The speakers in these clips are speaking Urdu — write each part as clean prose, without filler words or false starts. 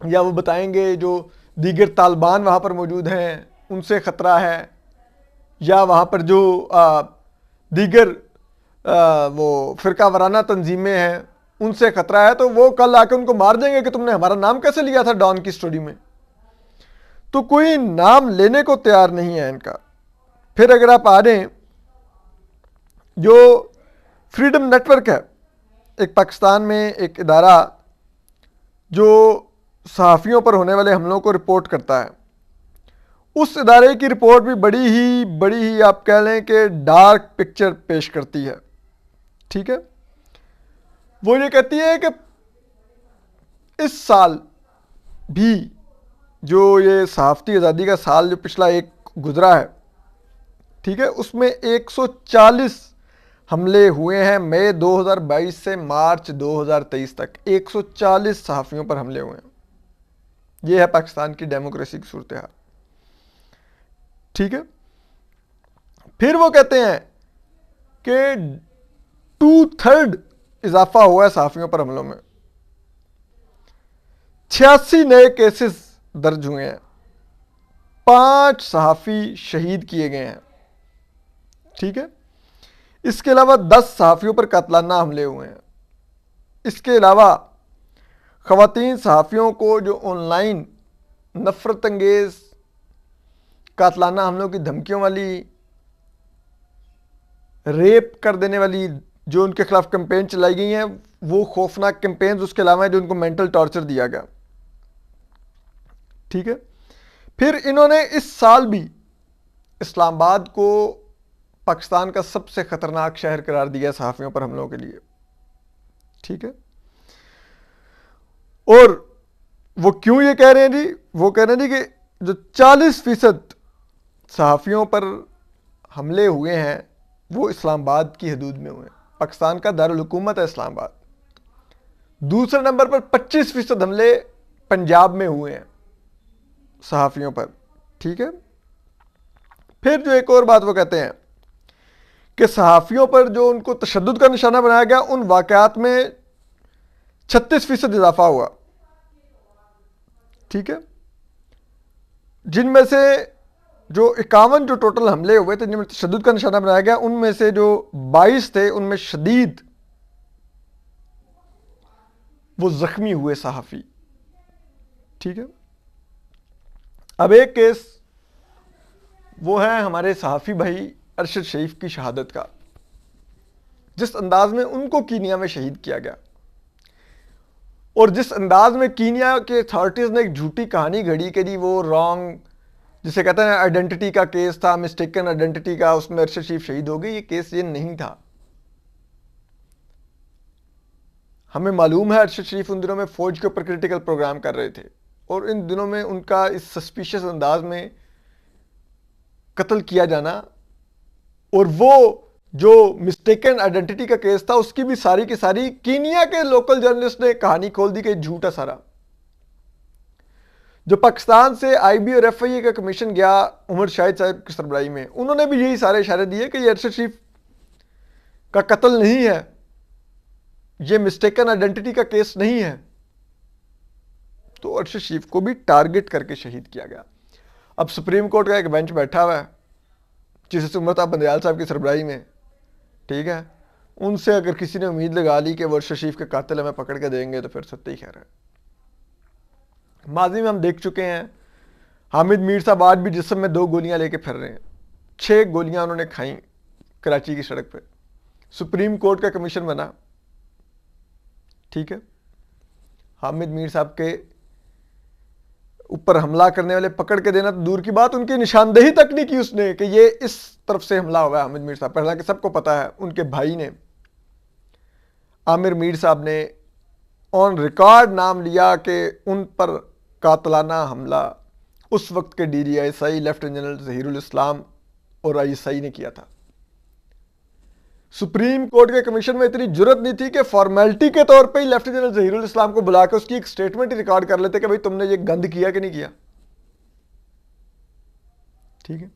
یا وہ بتائیں گے جو دیگر طالبان وہاں پر موجود ہیں ان سے خطرہ ہے، یا وہاں پر جو دیگر وہ فرقہ وارانہ تنظیمیں ہیں ان سے خطرہ ہے، تو وہ کل آ کے ان کو مار دیں گے کہ تم نے ہمارا نام کیسے لیا تھا ڈان کی سٹوری میں. تو کوئی نام لینے کو تیار نہیں ہے ان کا. پھر اگر آپ آ جائیں جو فریڈم نیٹ ورک ہے، ایک پاکستان میں ایک ادارہ جو صحافیوں پر ہونے والے حملوں کو رپورٹ کرتا ہے، اس ادارے کی رپورٹ بھی بڑی ہی آپ کہہ لیں کہ ڈارک پکچر پیش کرتی ہے. ٹھیک ہے، وہ یہ کہتی ہے کہ اس سال بھی جو یہ صحافتی آزادی کا سال جو پچھلا ایک گزرا ہے، ٹھیک ہے، اس میں 140 حملے ہوئے ہیں. مئی 2022 سے مارچ 2023 تک 140 صحافیوں پر حملے ہوئے ہیں. یہ ہے پاکستان کی ڈیموکریسی کی صورتحال. ٹھیک ہے، پھر وہ کہتے ہیں کہ 2/3 اضافہ ہوا ہے صحافیوں پر حملوں میں. 86 نئے کیسز درج ہوئے ہیں. 5 صحافی شہید کیے گئے ہیں. ٹھیک ہے، اس کے علاوہ 10 صحافیوں پر قاتلانہ حملے ہوئے ہیں. اس کے علاوہ خواتین صحافیوں کو جو آن لائن نفرت انگیز قاتلانہ حملوں کی دھمکیوں والی، ریپ کر دینے والی جو ان کے خلاف کیمپین چلائی گئی ہیں، وہ خوفناک کیمپینز اس کے علاوہ ہیں جو ان کو مینٹل ٹارچر دیا گیا. ٹھیک ہے، پھر انہوں نے اس سال بھی اسلام آباد کو پاکستان کا سب سے خطرناک شہر قرار دیا صحافیوں پر حملوں کے لیے. ٹھیک ہے، اور وہ کیوں یہ کہہ رہے ہیں جی؟ وہ کہہ رہے ہیں جی کہ جو 40% صحافیوں پر حملے ہوئے ہیں وہ اسلام آباد کی حدود میں ہوئے ہیں. پاکستان کا دارالحکومت ہے اسلام آباد. دوسرے نمبر پر 25% حملے پنجاب میں ہوئے ہیں صحافیوں پر. ٹھیک ہے، پھر جو ایک اور بات وہ کہتے ہیں کہ صحافیوں پر جو ان کو تشدد کا نشانہ بنایا گیا، ان واقعات میں 36% اضافہ ہوا. ٹھیک ہے، جن میں سے جو 51 جو ٹوٹل حملے ہوئے تھے جن میں تشدد کا نشانہ بنایا گیا، ان میں سے جو 22 تھے ان میں شدید وہ زخمی ہوئے صحافی. ٹھیک ہے، اب ایک کیس وہ ہے ہمارے صحافی بھائی ارشد شریف کی شہادت کا، جس انداز میں ان کو کینیا میں شہید کیا گیا، اور جس انداز میں کینیا کے اتھارٹیز نے ایک جھوٹی کہانی گھڑی کہ جی وہ رانگ، جسے کہتے ہیں آئیڈینٹی کا کیس تھا، مسٹیکن آئیڈینٹی کا، اس میں ارشد شریف شہید ہو گئی. یہ کیس یہ نہیں تھا. ہمیں معلوم ہے ارشد شریف ان دنوں میں فوج کے اوپر کریٹیکل پروگرام کر رہے تھے، اور ان دنوں میں ان کا اس سسپیشس انداز میں قتل کیا جانا، اور وہ جو مسٹیکن آئیڈینٹی کا کیس تھا اس کی بھی ساری کی ساری کینیا کے لوکل جرنلسٹ نے کہانی کھول دی کہ جھوٹ ہے سارا. جو پاکستان سے آئی بی اور ایف آئی اے کا کمیشن گیا عمر شاہد صاحب کی سربراہی میں، انہوں نے بھی یہی سارے اشارے دیے کہ یہ ارشد شریف کا قتل نہیں ہے، یہ مسٹیکن آئیڈینٹی کا کیس نہیں ہے. تو ارشد شریف کو بھی ٹارگٹ کر کے شہید کیا گیا. اب سپریم کورٹ کا ایک بینچ بیٹھا ہوا ہے جسے سے عمر بندیال صاحب کی سربراہی میں، ٹھیک ہے، ان سے اگر کسی نے امید لگا لی کہ وہ ارشد شریف کے قاتل ہمیں پکڑ کے دیں گے تو پھر ستے ہی خیر ہے. ماضی میں ہم دیکھ چکے ہیں حامد میر صاحب آج بھی جسم میں 2 گولیاں لے کے پھر رہے ہیں. 6 گولیاں انہوں نے کھائیں کراچی کی سڑک پہ. سپریم کورٹ کا کمیشن بنا، ٹھیک ہے، حامد میر صاحب کے اوپر حملہ کرنے والے پکڑ کے دینا تو دور کی بات، ان کی نشاندہی تک نہیں کی اس نے کہ یہ اس طرف سے حملہ ہوا ہے حامد میر صاحب پر. حالانکہ سب کو پتا ہے ان کے بھائی نے، عامر میر صاحب نے آن ریکارڈ نام لیا کہ ان پر قاتلانہ حملہ اس وقت کے D D I S I lieutenant general Zaheer الاسلام اور آئی ایس آئی نے کیا تھا. سپریم کورٹ کے کمیشن میں اتنی جرت نہیں تھی کہ فارمیلٹی کے طور پہ ہی لیفٹیننٹ جنرل ظہیر الاسلام کو بلا کے اس کی ایک سٹیٹمنٹ ہی ریکارڈ کر لیتے کہ بھئی تم نے یہ گند کیا کہ نہیں کیا. ٹھیک ہے،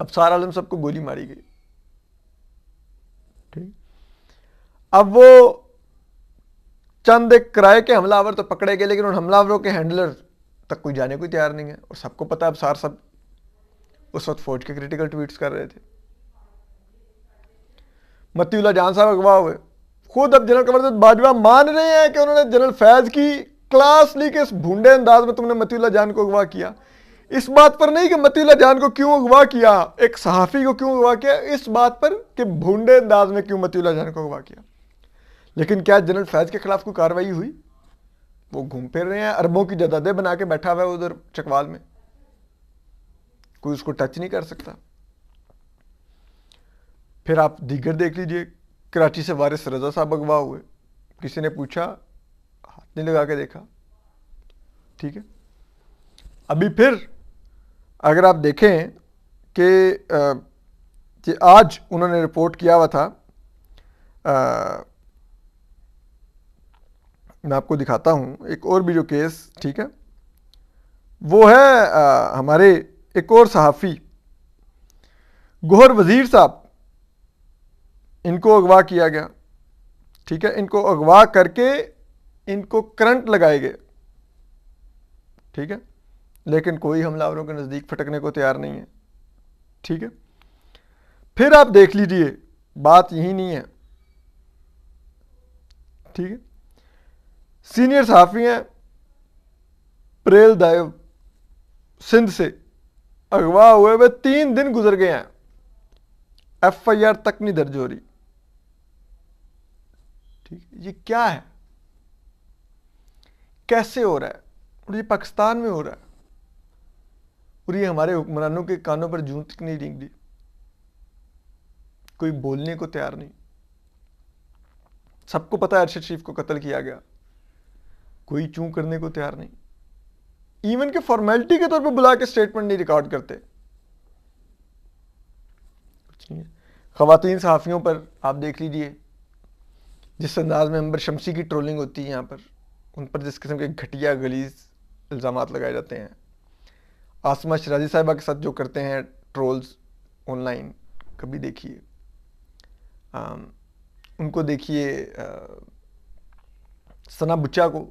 اب سارا عالم سب کو گولی ماری گئی. ٹھیک، اب وہ چند ایک کرائے کے حملہ آور تو پکڑے گئے، لیکن ان حملہ آوروں کے ہینڈلر تک کوئی جانے کو تیار نہیں ہے، اور سب کو پتا اب سب اس وقت فوج کے کریٹیکل ٹویٹس کر رہے تھے۔ متی اللہ جان صاحب اغوا ہوئے، خود اب جنرل قمر باجوہ مان رہے ہیں کہ انہوں نے جنرل فیض کی کلاس لی کہ اس بھونڈے انداز میں تم نے متی اللہ جان کو اغوا کیا۔ اس بات پر نہیں کہ متی اللہ جان کو کیوں اغوا کیا، ایک صحافی کو کیوں اغوا کیا، اس بات پر کہ بھونڈے انداز میں کیوں متی اللہ جان کو اغوا کیا۔ لیکن کیا جنرل فیض کے خلاف کوئی کارروائی ہوئی؟ وہ گھوم پھر رہے ہیں، اربوں کی جدادیں بنا کے بیٹھا ہوا ہے ادھر چکوال میں، کوئی اس کو ٹچ نہیں کر سکتا۔ پھر آپ دیگر دیکھ لیجئے، کراچی سے وارث رضا صاحب اغوا ہوئے، کسی نے پوچھا ہاتھ نہیں لگا کے دیکھا، ٹھیک ہے۔ ابھی پھر اگر آپ دیکھیں کہ آج انہوں نے رپورٹ کیا ہوا تھا، میں آپ کو دکھاتا ہوں ایک اور بھی جو کیس، ٹھیک ہے، وہ ہے ہمارے ایک اور صحافی گوہر وزیر صاحب، ان کو اغوا کیا گیا، ٹھیک ہے، ان کو اغوا کر کے ان کو کرنٹ لگائے گئے، ٹھیک ہے، لیکن کوئی حملہ آوروں کے نزدیک پھٹکنے کو تیار نہیں ہے، ٹھیک ہے۔ پھر آپ دیکھ لیجئے، بات یہی نہیں ہے، ٹھیک ہے، سینئر صحافی ہیں پریل دائیو سندھ سے، اغوا ہوئے 3 دن گزر گئے ہیں، ایف آئی آر تک نہیں درج ہو رہی، ٹھیک ہے۔ یہ کیا ہے، کیسے ہو رہا ہے، اور یہ پاکستان میں ہو رہا ہے، اور یہ ہمارے حکمرانوں کے کانوں پر جون تک نہیں رینگ دی، کوئی بولنے کو تیار نہیں۔ سب کو پتا ہے ارشد شریف کو قتل کیا گیا، کوئی چوں کرنے کو تیار نہیں، ایون کہ فارمیلٹی کے طور پہ بلا کے سٹیٹمنٹ نہیں ریکارڈ کرتے، کچھ نہیں ہے۔ خواتین صحافیوں پر آپ دیکھ لیجئے جس انداز میں انبر شمسی کی ٹرولنگ ہوتی ہے، یہاں پر ان پر جس قسم کے گھٹیا غلیظ الزامات لگائے جاتے ہیں، آسمہ شرازی صاحبہ کے ساتھ جو کرتے ہیں ٹرولز آن لائن، کبھی دیکھیے ان کو، دیکھیے ثنا بچا کو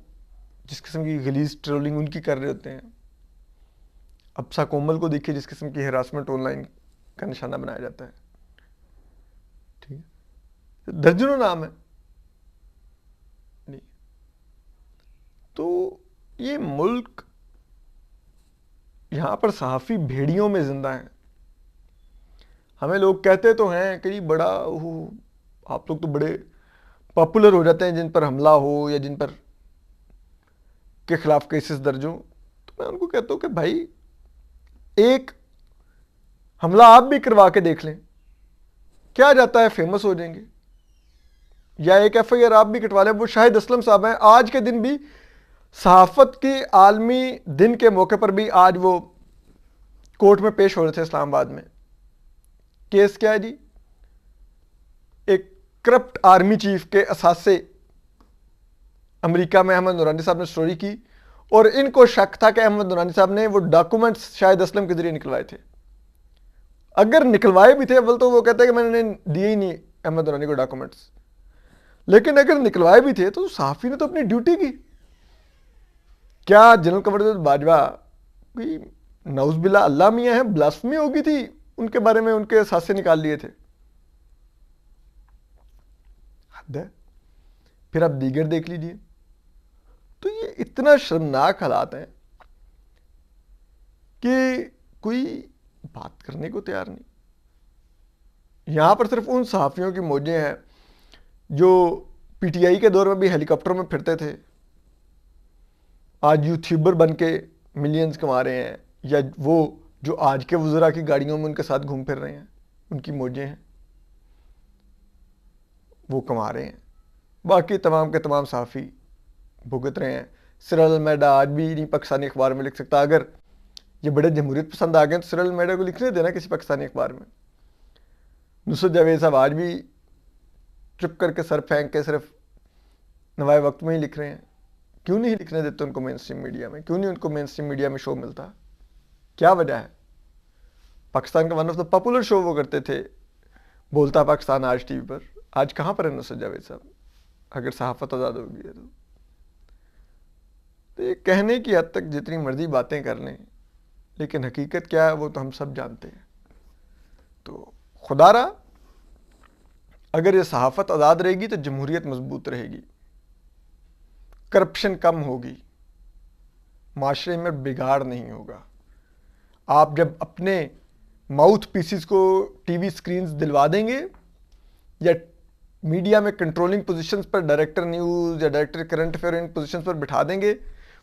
جس قسم کی غلیظ ٹرولنگ ان کی کر رہے ہوتے ہیں، ابسا کومل کو دیکھیے جس قسم کی ہراسمنٹ آن لائن کا نشانہ بنایا جاتا ہے، ٹھیک ہے، درجنوں نام ہے نہیں۔ تو یہ ملک، یہاں پر صحافی بھیڑیوں میں زندہ ہیں۔ ہمیں لوگ کہتے تو ہیں کہ بڑا آپ لوگ تو بڑے پاپولر ہو جاتے ہیں جن پر حملہ ہو یا جن پر کے خلاف کیسز درج ہوں، تو میں ان کو کہتا ہوں کہ بھائی ایک حملہ آپ بھی کروا کے دیکھ لیں، کیا جاتا ہے، فیمس ہو جائیں گے، یا ایک ایف آئی آر آپ بھی کٹوا لیں۔ وہ شاہد اسلم صاحب ہیں، آج کے دن بھی صحافت کی عالمی دن کے موقع پر بھی آج وہ کورٹ میں پیش ہو رہے تھے اسلام آباد میں۔ کیس کیا ہے جی؟ ایک کرپٹ آرمی چیف کے اثاثے امریکہ میں احمد نورانی صاحب نے سٹوری کی، اور ان کو شک تھا کہ احمد نورانی صاحب نے وہ ڈاکومنٹس شاہد اسلم کے ذریعے نکلوائے تھے۔ اگر نکلوائے بھی تھے، اول تو وہ کہتے ہیں کہ میں نے دیے ہی نہیں احمد نورانی کو ڈاکومنٹس، لیکن اگر نکلوائے بھی تھے تو صحافی نے تو اپنی ڈیوٹی کی۔ کیا جنرل قمر باجوہ کوئی نعوذ باللہ اللہ میاں ہیں، بلاسفمی ہو گئی تھی ان کے بارے میں، ان کے اثاثے نکال لیے تھے؟ حد ہے۔ پھر آپ دیگر دیکھ لیجئے، تو یہ اتنا شرمناک حالات ہیں کہ کوئی بات کرنے کو تیار نہیں۔ یہاں پر صرف ان صحافیوں کی موجیں ہیں جو پی ٹی آئی کے دور میں بھی ہیلی کاپٹروں میں پھرتے تھے، آج یوٹیوبر بن کے ملینز کما رہے ہیں، یا وہ جو آج کے وزراء کی گاڑیوں میں ان کے ساتھ گھوم پھر رہے ہیں، ان کی موجیں ہیں، وہ کما رہے ہیں۔ باقی تمام کے تمام صحافی بھگت رہے ہیں۔ سرل المیڈا آج بھی نہیں پاکستانی اخبار میں لکھ سکتا۔ اگر یہ بڑے جمہوریت پسند آ گئے تو سرل المیڈا کو لکھنے دینا کسی پاکستانی اخبار میں۔ نصرت جاوید صاحب آج بھی چپ کر کے سر پھینک کے صرف نوائے وقت میں ہی لکھ رہے ہیں۔ کیوں نہیں لکھنے دیتے ان کو مین سٹریم میڈیا میں؟ کیوں نہیں ان کو مین سٹریم میڈیا میں شو ملتا؟ کیا وجہ ہے؟ پاکستان کا ون آف دا پاپولر شو وہ کرتے تھے، بولتا پاکستان آج ٹی وی پر۔ آج کہاں پر ہے نصرت جاوید صاحب؟ اگر صحافت آزاد ہو گئی ہے تو تو یہ کہنے کی حد تک جتنی مرضی باتیں کر لیں، لیکن حقیقت کیا ہے وہ تو ہم سب جانتے ہیں۔ تو خدا را اگر یہ صحافت آزاد رہے گی تو جمہوریت مضبوط رہے گی، کرپشن کم ہوگی، معاشرے میں بگاڑ نہیں ہوگا۔ آپ جب اپنے ماؤتھ پیسز کو ٹی وی سکرینز دلوا دیں گے یا میڈیا میں کنٹرولنگ پوزیشنز پر ڈائریکٹر نیوز یا ڈائریکٹر کرنٹ افیئر پوزیشنز پر بٹھا دیں گے،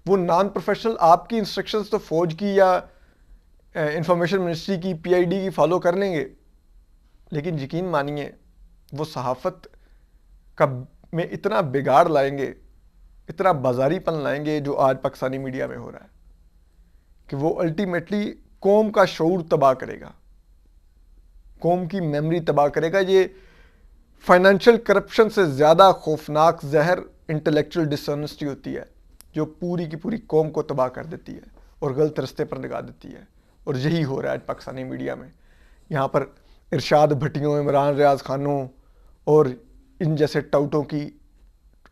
وہ نان پروفیشنل آپ کی انسٹرکشنز تو فوج کی یا انفارمیشن منسٹری کی پی آئی ڈی کی فالو کر لیں گے، لیکن یقین مانیے وہ صحافت کا میں اتنا بگاڑ لائیں گے، اتنا بازاری پن لائیں گے جو آج پاکستانی میڈیا میں ہو رہا ہے، کہ وہ الٹیمیٹلی قوم کا شعور تباہ کرے گا، قوم کی میموری تباہ کرے گا۔ یہ فائنینشیل کرپشن سے زیادہ خوفناک زہر انٹلیکچوئل ڈس آنیسٹی ہوتی ہے، جو پوری کی پوری قوم کو تباہ کر دیتی ہے اور غلط رستے پر لگا دیتی ہے، اور یہی ہو رہا ہے آج پاکستانی میڈیا میں۔ یہاں پر ارشاد بھٹیوں، عمران ریاض خانوں اور ان جیسے ٹاؤٹوں کی،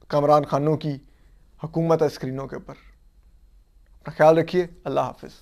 کامران خانوں کی حکومت ہے اسکرینوں کے اوپر۔ اپنا خیال رکھیے، اللہ حافظ۔